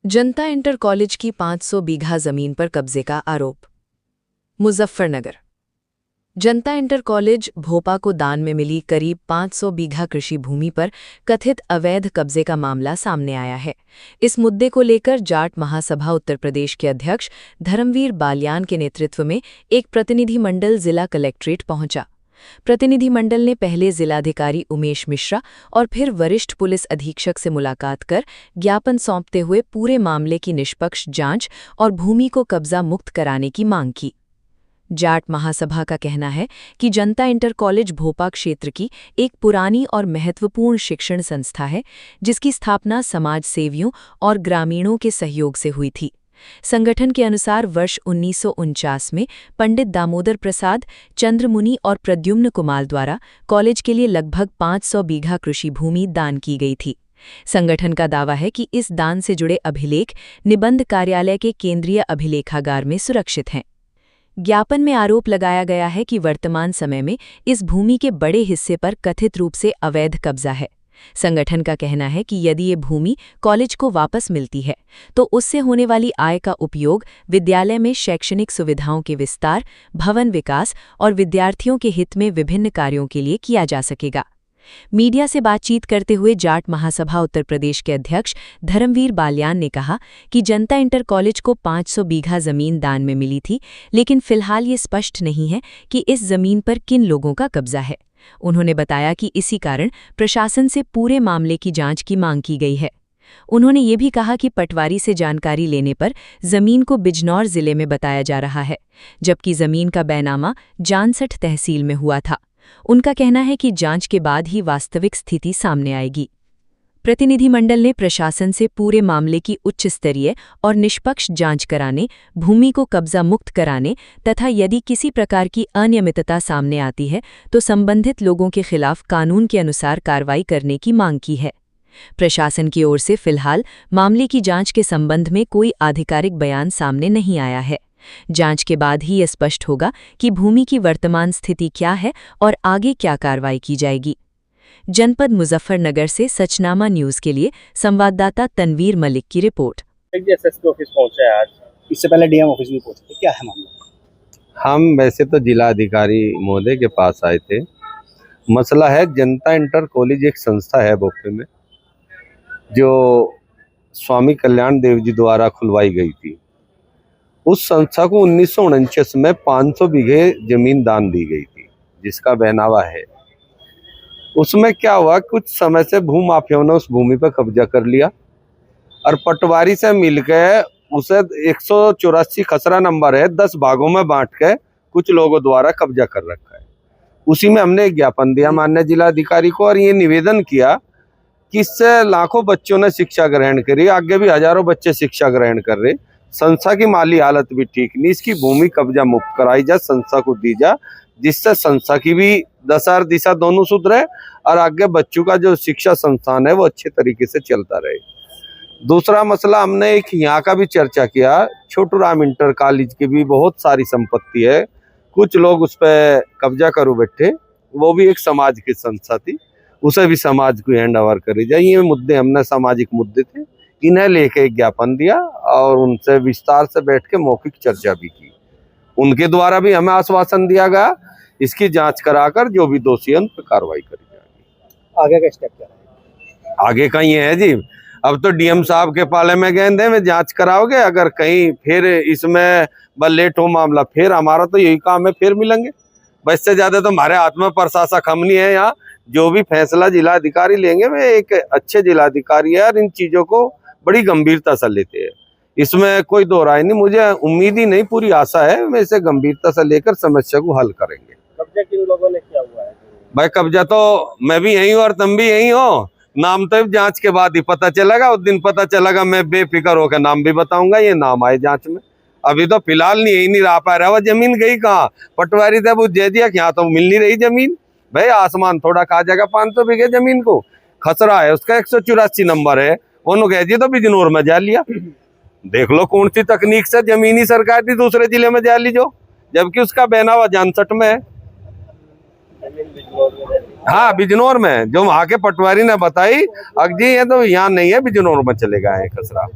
जनता inter college की 500 बीघा जमीन पर कब्जे का आरोप। मुजफ्फरनगर। जनता इंटर कॉलेज भोपा को दान में मिली करीब 500 बीघा कृषि भूमि पर कथित अवैध कब्जे का मामला सामने आया है। इस मुद्दे को लेकर जाट महासभा उत्तर प्रदेश के अध्यक्ष धर्मवीर बालियान के नेतृत्व में एक प्रतिनिधिमंडल जिला कलेक्ट्रेट पहुंचा। प्रतिनिधिमंडल ने पहले जिलाधिकारी उमेश मिश्रा और फिर वरिष्ठ पुलिस अधीक्षक से मुलाकात कर ज्ञापन सौंपते हुए पूरे मामले की निष्पक्ष जांच और भूमि को कब्जा मुक्त कराने की मांग की। जाट महासभा का कहना है कि जनता इंटर कॉलेज भोपा क्षेत्र की एक पुरानी और महत्वपूर्ण शिक्षण संस्था है, जिसकी स्थापना समाज सेवियों और ग्रामीणों के सहयोग से हुई थी। संगठन के अनुसार वर्ष 1949 में पंडित दामोदर प्रसाद, चंद्रमुनि और प्रद्युम्न कुमार द्वारा कॉलेज के लिए लगभग 500 बीघा कृषि भूमि दान की गई थी। संगठन का दावा है कि इस दान से जुड़े अभिलेख निबंध कार्यालय के केंद्रीय अभिलेखागार में सुरक्षित हैं। ज्ञापन में आरोप लगाया गया है कि वर्तमान समय में इस भूमि के बड़े हिस्से पर कथित रूप से अवैध कब्जा है। संगठन का कहना है कि यदि ये भूमि कॉलेज को वापस मिलती है तो उससे होने वाली आय का उपयोग विद्यालय में शैक्षणिक सुविधाओं के विस्तार, भवन विकास और विद्यार्थियों के हित में विभिन्न कार्यों के लिए किया जा सकेगा। मीडिया से बातचीत करते हुए जाट महासभा उत्तर प्रदेश के अध्यक्ष धर्मवीर बालियान ने कहा कि जनता इंटर कॉलेज को 500 बीघा जमीन दान में मिली थी, लेकिन फिलहाल ये स्पष्ट नहीं है कि इस जमीन पर किन लोगों का कब्जा है। उन्होंने बताया कि इसी कारण प्रशासन से पूरे मामले की जांच की मांग की गई है। उन्होंने ये भी कहा कि पटवारी से जानकारी लेने पर जमीन को बिजनौर जिले में बताया जा रहा है, जबकि जमीन का बैनामा जानसठ तहसील में हुआ था। उनका कहना है कि जांच के बाद ही वास्तविक स्थिति सामने आएगी। प्रतिनिधिमंडल ने प्रशासन से पूरे मामले की उच्च स्तरीय और निष्पक्ष जांच कराने, भूमि को कब्जा मुक्त कराने तथा यदि किसी प्रकार की अनियमितता सामने आती है तो संबंधित लोगों के खिलाफ कानून के अनुसार कार्रवाई करने की मांग की है। प्रशासन की ओर से फिलहाल मामले की जांच के संबंध में कोई आधिकारिक बयान सामने नहीं आया है। जांच के बाद ही यह स्पष्ट होगा कि भूमि की वर्तमान स्थिति क्या है और आगे क्या कार्रवाई की जाएगी। जनपद मुजफ्फरनगर से सचनामा न्यूज के लिए संवाददाता तनवीर मलिक की रिपोर्ट। एसएसपी ऑफिस पहुंचे आज, इससे पहले डीएम ऑफिस भी पहुंचे, क्या है मामला? हम वैसे तो जिला अधिकारी महोदय के पास आए थे। मसला है, जनता इंटर कॉलेज एक संस्था है भोपे में जो स्वामी कल्याण देव जी द्वारा खुलवाई गई थी। उस संस्था को 1949 में 500 बीघे जमीन दान दी गई थी, जिसका बहनावा है। उसमें क्या हुआ, कुछ समय से भूमाफियाओं ने उस भूमि पर कब्जा कर लिया और पटवारी से मिलकर उसे 184 खसरा नंबर है 10 भागों में बांट के कुछ लोगों द्वारा कब्जा कर रखा है। उसी में हमने एक ज्ञापन दिया माननीय जिलाधिकारी को और ये निवेदन किया कि इससे लाखों बच्चों ने शिक्षा ग्रहण करी, आगे भी हजारों बच्चे शिक्षा ग्रहण कर रहे। संस्था की माली हालत भी ठीक नहीं, इसकी भूमि कब्जा मुक्त कराई जा, संस्था को दी जा, जिससे संस्था की भी दशा और दिशा दोनों सुधरे और आगे बच्चों का जो शिक्षा संस्थान है वो अच्छे तरीके से चलता रहे। दूसरा मसला, हमने एक यहाँ का भी चर्चा किया, छोटू राम इंटर कॉलेज की भी बहुत सारी संपत्ति है, कुछ लोग उस पर कब्जा करो बैठे, वो भी एक समाज की संस्था थी, उसे भी समाज को हैंड ओवर करी जाए। ये मुद्दे हमने सामाजिक मुद्दे थे, इन्हें लेके एक ज्ञापन दिया और उनसे विस्तार से बैठ के मौखिक चर्चा भी की। उनके द्वारा भी हमें आश्वासन दिया गया इसकी जांच कराकर जो भी दोषी है उन पर कार्रवाई करी जाएगी। आगे का स्टेप क्या है? आगे का ये है जी, अब तो डीएम साहब के पाले में गेंदे में जांच कराओगे, अगर कहीं फिर इसमें लेट हो मामला, फिर हमारा तो यही काम है, फिर मिलेंगे। बस से ज्यादा तो हमारे हाथ में प्रशासक हम नहीं है। यहाँ जो भी फैसला जिलाधिकारी लेंगे वे एक अच्छे जिलाधिकारी है और इन चीजों को बड़ी गंभीरता से लेते हैं, इसमें कोई दो राय नहीं। मुझे उम्मीद ही नहीं, पूरी आशा है वे इसे गंभीरता से लेकर समस्या को हल करेंगे। कब्जा किन लोगों ने किया हुआ है? भाई कब्जा तो मैं भी यही हूँ और तुम भी यही हो, नाम तो जांच के बाद ही पता चलेगा। उस दिन पता चलेगा, मैं बेफिक्र होकर नाम भी बताऊंगा, ये नाम आए जांच में। अभी तो फिलहाल नहीं रहा पा रहा। वो जमीन गई कहाँ? पटवारी साहब वो दे दिया, यहाँ तो मिल नहीं रही जमीन। भाई आसमान थोड़ा खा जाएगा 500 बीघे जमीन को, खसरा है उसका 184 नंबर है, उन्होंने कह दिया तो बिजनौर में जा लिया। देख लो कौन सी तकनीक से जमीनी सरकार थी दूसरे जिले में जा ली, जो जबकि उसका बैनावा जानसठ में है। हाँ बिजनौर में, जो वहां के पटवारी ने बताई, अजी ये तो यहाँ नहीं है, बिजनौर में चले गए खसरा।